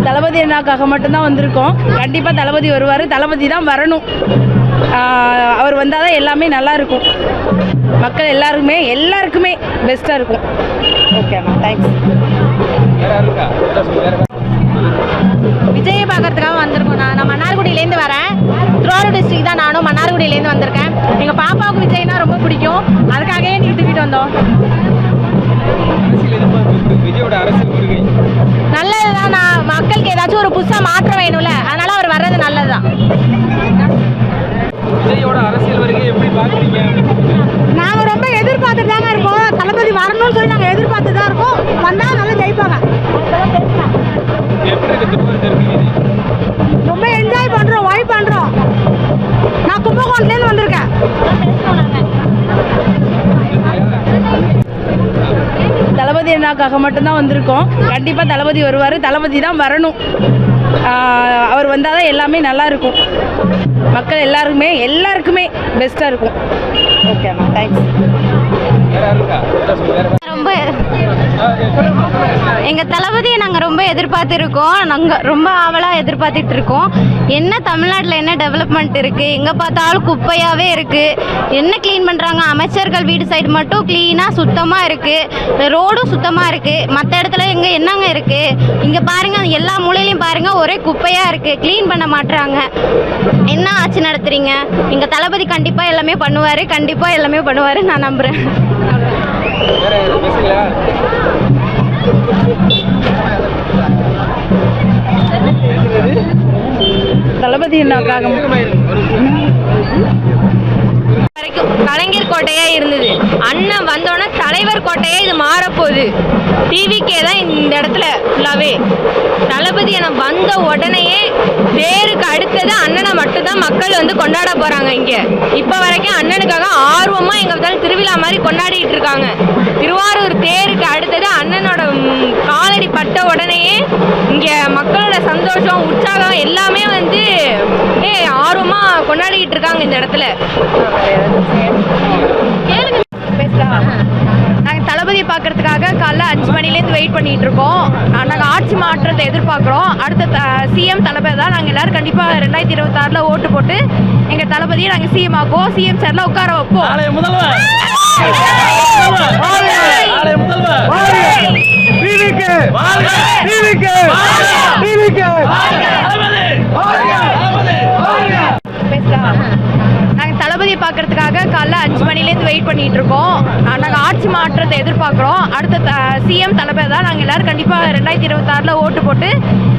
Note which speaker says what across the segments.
Speaker 1: தளபதி அண்ணாக்காக மட்டும்தான் வந்திருக்கோம். கண்டிப்பாக தளபதி வருவார், தளபதி தான் வரணும். அவர் வந்தால் தான் எல்லாமே நல்லா இருக்கும், மக்கள் எல்லாருக்குமே பெஸ்ட்டாக இருக்கும். ஓகேண்ணா, தேங்க்ஸ்.
Speaker 2: விஜயை பார்க்கறதுக்காக வந்திருக்கோம். நான் மன்னார்குடியிலேருந்து வரேன். திருவாரூர் டிஸ்ட்ரிக்ட் தான், நானும் மன்னார்குடியிலேருந்து வந்திருக்கேன். எங்கள் பாப்பாவுக்கு விஜய்னா ரொம்ப பிடிக்கும், அதுக்காகவே நீ தூக்கிட்டு வந்தோம். நல்லதுதான், நான் மக்களுக்கு ஏதாச்சும் ஒரு புதுசாக மாற்றம் வேணும்ல, அதனால அவர் வர்றது நல்லதுதான். நாங்கள் ரொம்ப எதிர்பார்த்துட்டு தாங்க இருக்கோம். தளபதி வரணும்னு சொல்லி நாங்கள் எதிர்பார்த்து தான் இருக்கோம். வந்தால் நல்லா ஜெயிப்பாங்க. ரொம்ப என்ஜாய் பண்ணுறோம், வைப் பண்ணுறோம். நான் கும்பகோணத்துலேருந்து வந்திருக்கேன்.
Speaker 1: தளபதி அண்ணாக்காக மட்டும்தான் வந்திருக்கோம். கண்டிப்பாக தளபதி வருவார், தளபதி தான் வரணும். அவர் வந்தால் தான் எல்லாமே நல்லா இருக்கும், மக்கள் எல்லாருக்குமே பெஸ்ட்டாக இருக்கும். ஓகேண்ணா, தேங்க்ஸ்.
Speaker 2: ரொம்ப எங்கள் தளபதியை நாங்கள் ரொம்ப எதிர்பார்த்துருக்கோம். நாங்கள் ரொம்ப ஆவலாக எதிர்பார்த்துட்டு இருக்கோம். என்ன தமிழ்நாட்டில் என்ன டெவலப்மெண்ட் இருக்குது, எங்கே பார்த்தாலும் குப்பையாகவே இருக்குது. என்ன க்ளீன் பண்ணுறாங்க? அமைச்சர்கள் வீடு சைடு மட்டும் க்ளீனாக சுத்தமாக இருக்குது, ரோடும் சுத்தமாக இருக்குது. மற்ற இடத்துல என்னங்க இருக்குது? இங்கே பாருங்கள், எல்லா மூலையிலையும் பாருங்கள், ஒரே குப்பையாக இருக்குது, க்ளீன் பண்ண மாட்டுறாங்க. என்ன ஆட்சி நடத்துகிறீங்க? எங்கள் தளபதி கண்டிப்பாக எல்லாமே பண்ணுவார், கண்டிப்பாக எல்லாமே பண்ணுவார், நான் நம்புகிறேன்.
Speaker 1: தளபதி அண்ணாக்காக
Speaker 2: வரைக்கும் கலைஞர் கோட்டையா இருந்தது. அண்ணன் வந்தோடனே தலைவர் கோட்டையா இது மாறப்போகுது. டிவிக்கே தான் இந்த இடத்துல ஃபுல்லாவே. தளபதி அண்ணன் வந்த உடனேயே தேருக்கு அடுத்தது அண்ணனை மட்டும்தான் மக்கள் வந்து கொண்டாட போறாங்க. இங்க இப்ப வரைக்கும் அண்ணனுக்காக ஆர்வமா எங்க பார்த்தாலும் திருவிழா மாதிரி கொண்டாடிட்டு இருக்காங்க. திருவாரூர் தேருக்கு அடுத்தது அண்ணனோட காலடி பட்ட உடனேயே இங்க மக்களோட சந்தோஷம், உற்சாகம் எல்லாமே வந்து ஆர்வமா கொண்டாடிட்டு இருக்காங்க இந்த இடத்துல. நாங்கள் தளபதியை பார்க்கறதுக்காக காலைல 5 மணிலேருந்து வெயிட் பண்ணிட்டு இருக்கோம். நாங்கள் ஆட்சி மாற்றத்தை எதிர்பார்க்குறோம். அடுத்த சிஎம் தளபதி தான். நாங்கள் எல்லாரும் கண்டிப்பாக 2026 ஓட்டு போட்டு எங்கள் தளபதியை நாங்கள் சிஎம் ஆக்குவோம். சிஎம் சேர்ல உட்கார வைப்போம். நாங்கள் தளபதியை பார்க்கறதுக்காக காலைல 5 மணிலேருந்து வெயிட் பண்ணிட்டு இருக்கோம். நாங்கள் ஆட்சி மாற்றத்தை எதிர்பார்க்குறோம். அடுத்த சிஎம் தளபதி தான். நாங்கள் எல்லாரும் கண்டிப்பாக 2026 ஓட்டு போட்டு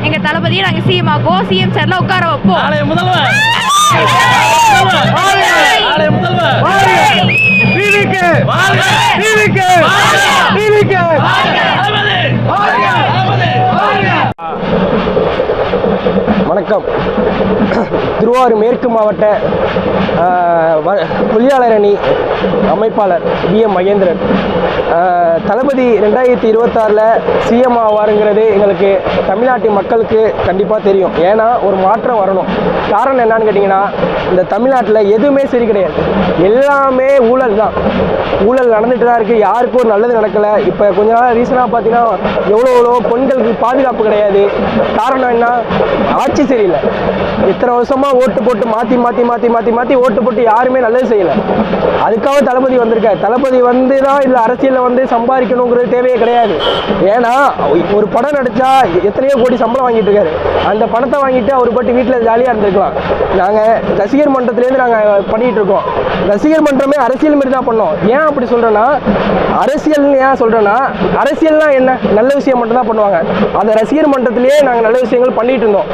Speaker 2: எங்கள் தளபதியை நாங்கள் சிஎம் ஆக்குவோம். சிஎம் சேர்ல உட்கார வைப்போம்.
Speaker 3: வணக்கம். திருவாரூர் மேற்கு மாவட்ட பொறியாளர் அணி அமைப்பாளர் BM மகேந்திரன். தளபதி 2026 சிஎம் ஆவாருங்கிறது எங்களுக்கு தமிழ்நாட்டு மக்களுக்கு கண்டிப்பாக தெரியும். ஏன்னா ஒரு மாற்றம் வரணும். காரணம் என்னன்னு கேட்டிங்கன்னா, இந்த தமிழ்நாட்டில் எதுவுமே சரி கிடையாது, எல்லாமே ஊழல் தான். ஊழல் நடந்துட்டு தான் இருக்குது. யாருக்கும் ஒரு நல்லது நடக்கலை. இப்போ கொஞ்ச நாள் ரீசனாக பார்த்தீங்கன்னா எவ்வளோ பெண்களுக்கு பாதுகாப்பு கிடையாது. காரணம் என்ன? ஆட்சி சரியில்லை. இத்தனை வருஷமாக ஓட்டு போட்டு மாற்றி ஓட்டு போட்டு யாருமே நல்லது செய்யலை. அதுக்காக தளபதி வந்திருக்காரு. தளபதி வந்து தான் இல்லை அரசியலில் வந்து சம்பாதிக்கணுங்கிறது தேவையே கிடையாது. ஏன்னா ஒரு படம் நடித்தா எத்தனையோ கோடி சம்பளம் வாங்கிட்டு இருக்காரு. அந்த பணத்தை வாங்கிட்டு அவர் போட்டு வீட்டில் ஜாலியாக இருந்திருக்கலாம். நாங்கள் ரசிகர் மன்றத்துலேருந்து நாங்கள் பண்ணிகிட்டு இருக்கோம். ரசிகர் மன்றமே அரசியல் மாரி தான் பண்ணோம். ஏன் அப்படி சொல்கிறேன்னா, அரசியல்னு ஏன் சொல்கிறேன்னா, அரசியல்னால் என்ன? நல்ல விஷயம் மட்டும் தான் பண்ணுவாங்க. அந்த ரசிகர் மன்றத்திலேயே நாங்கள் நல்ல விஷயங்கள் பண்ணிகிட்டு இருந்தோம்.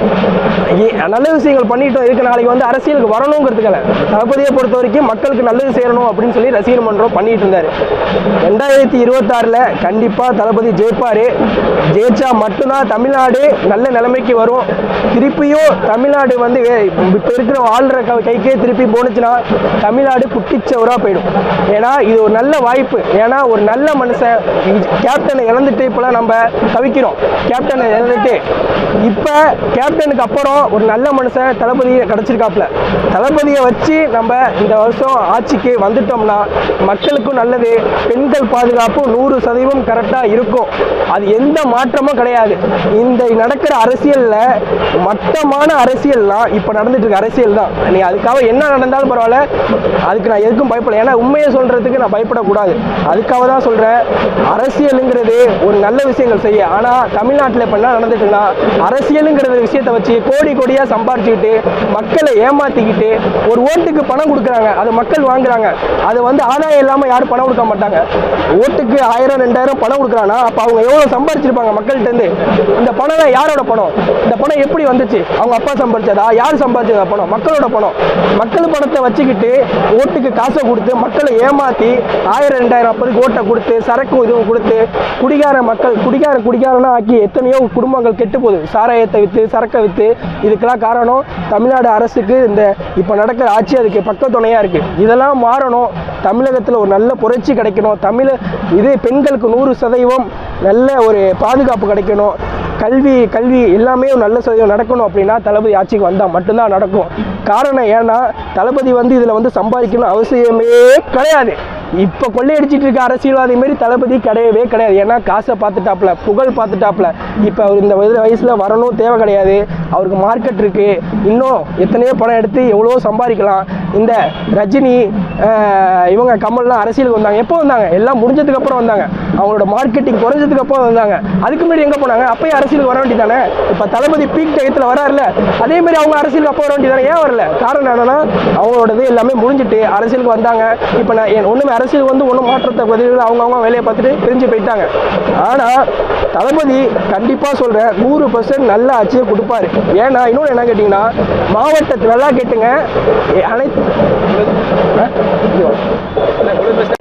Speaker 3: நல்ல விஷயங்கள் பண்ணிட்டோம். இதுக்கு நாளைக்கு வந்து அரசியலுக்கு வரணுங்கிறதுக்காக தளபதியை பொறுத்த வரைக்கும் மக்களுக்கு நல்லது செய்யணும் அப்படின்னு சொல்லி ரசிகர் மன்றம் பண்ணிட்டு இருந்தார். 2026 கண்டிப்பாக தளபதி ஜெயிப்பார். ஜெயிச்சா மட்டும்தான் தமிழ்நாடு நல்ல நிலைமைக்கு வரும். திருப்பியும் தமிழ்நாடு வந்து இப்போ இருக்கிற ஆளுற கைக்கே திருப்பி போனுச்சுன்னா தமிழ்நாடு குட்டிச்சவராக போயிடும். ஏன்னா இது ஒரு நல்ல வாய்ப்பு. ஏன்னா ஒரு நல்ல மனுஷன் கேப்டனை இழந்துட்டு இப்போலாம் நம்ம தவிக்கிறோம். கேப்டனை இழந்துட்டு இப்போ கேப்டனுக்கு அப்புறம் ஒரு நல்ல மனுஷன் தளபதி கிடச்சிருக்காப்புல. தளபதியை வச்சு நம்ம இந்த வருஷம் ஆட்சிக்கு வந்துட்டோம்னா மக்களுக்கும் நல்லது, பெண்கள் பாதுகாப்பு 100% கரெக்டாக இருக்கும். அது எந்த மாற்றமும் கிடையாது. இந்த நடக்கிற அரசியலில் மட்டமான அரசியல்லாம் இப்போ நடந்துட்டு இருக்க அரசியல் தான். நீ அதுக்காக என்ன நடந்தாலும் பரவாயில்ல, அதுக்கு நான் எதுக்கும் பயப்படல. ஏன்னா உண்மையை சொல்கிறதுக்கு நான் பயப்படக்கூடாது. அதுக்காக தான் சொல்கிறேன், அரசியலுங்கிறது ஒரு நல்ல விஷயங்கள் செய்ய. ஆனால் தமிழ்நாட்டில் இப்போ என்ன நடந்துட்டுன்னா, அரசியலுங்கிற விஷயத்தை வச்சு கோடி கோடியாக சம்பாரிச்சுக்கிட்டு மக்களை ஏமாற்றிக்கிட்டு ஒரு ஓட்டுக்கு பணம் கொடுக்குறாங்க, அதை மக்கள் வாங்குறாங்க. அது ஆதாயம் இல்லாமல் யாரும் பணம் கொடுக்க மாட்டாங்க. ஓட்டுக்கு 1000 2000 பணம் கொடுக்குறாங்கன்னா அப்போ அவங்க எவ்வளோ சம்பாரிச்சிருப்பாங்க மக்கள்கிட்டருந்து. இந்த பணம் யாரோட பணம்? இந்த பணம் எப்படி வந்துச்சு? அவங்க அப்பா சம்பாரிச்சதா? யார் சம்பாரிச்சதா? பணம் மக்களோட பணம். மக்கள் பணத்தை வச்சுக்கிட்டு ஓட்டுக்கு காசை கொடுத்து மக்களை ஏமாற்றி 1000 2000 அப்போதுக்கு ஓட்டை கொடுத்து சரக்கு இதுவும் கொடுத்து குடிகார மக்கள் குடிகாரனா ஆக்கி எத்தனையோ குடும்பங்கள் கெட்டு போகுது. சாராயத்தை விற்று சரக்கை விற்று. இதுக்கெல்லாம் காரணம் தமிழ்நாடு அரசுக்கு இந்த இப்போ நடக்கிற ஆட்சி அதுக்கு பக்கத்துணையாக இருக்குது. இதெல்லாம் மாறணும். தமிழகத்தில் ஒரு நல்ல புரட்சி கிடைக்கணும். இது பெண்களுக்கு 100% நல்ல ஒரு பாதுகாப்பு கிடைக்கணும். கல்வி எல்லாமே ஒரு நல்ல சதவீதம் நடக்கணும். அப்படின்னா தளபதி ஆட்சிக்கு வந்தால் மட்டும்தான் நடக்கும். காரணம் ஏன்னா தளபதி இதில் சம்பாதிக்கணும் அவசியமே கிடையாது. இப்போ கொள்ளையடிச்சிட்டு இருக்க அரசியல்வாதி மாரி தளபதி கிடையவே கிடையாது. ஏன்னா காசை பார்த்துட்டாப்புல, புகழ் பார்த்துட்டாப்புல. இப்போ அவர் இந்த வயசில் வரணும் தேவை கிடையாது. அவருக்கு மார்க்கெட் இருக்குது. இன்னும் எத்தனையோ படம் எடுத்து எவ்வளோ சம்பாதிக்கலாம். இந்த ரஜினி இவங்க கமல்லாம் அரசியலுக்கு வந்தாங்க. எப்போ வந்தாங்க? எல்லாம் முடிஞ்சதுக்கு அப்புறம் வந்தாங்க. அவங்களோட மார்க்கெட்டிங் குறைஞ்சதுக்கு அப்புறம் வந்தாங்க. அதுக்கு முன்னாடி எங்கே போனாங்க? அப்பயே அரசியலுக்கு வர வேண்டியதானே. இப்போ தளபதி பீக் டயத்தில் வராருல, அதேமாதிரி அவங்க அரசியலுக்கு அப்போ வர வேண்டியதானே. ஏன் வரல? காரணம் என்னன்னா அவங்களோடது எல்லாமே முடிஞ்சிட்டு அரசியலுக்கு வந்தாங்க. இப்போ நான் ஒன்றுமே அரசியல் ஒன்றும் மாற்றத்தை பதில் அவங்கவுங்க வேலையை பார்த்துட்டு பிரிஞ்சு போயிட்டாங்க. ஆனால் தளபதி கண்டிப்பாக சொல்கிறேன் 100% நல்ல ஆட்சியை கொடுப்பாரு. ஏன்னா இன்னொன்று என்ன கேட்டிங்கன்னா, மாவட்டத்தில் நல்லா கேட்டுங்க, அனைத்து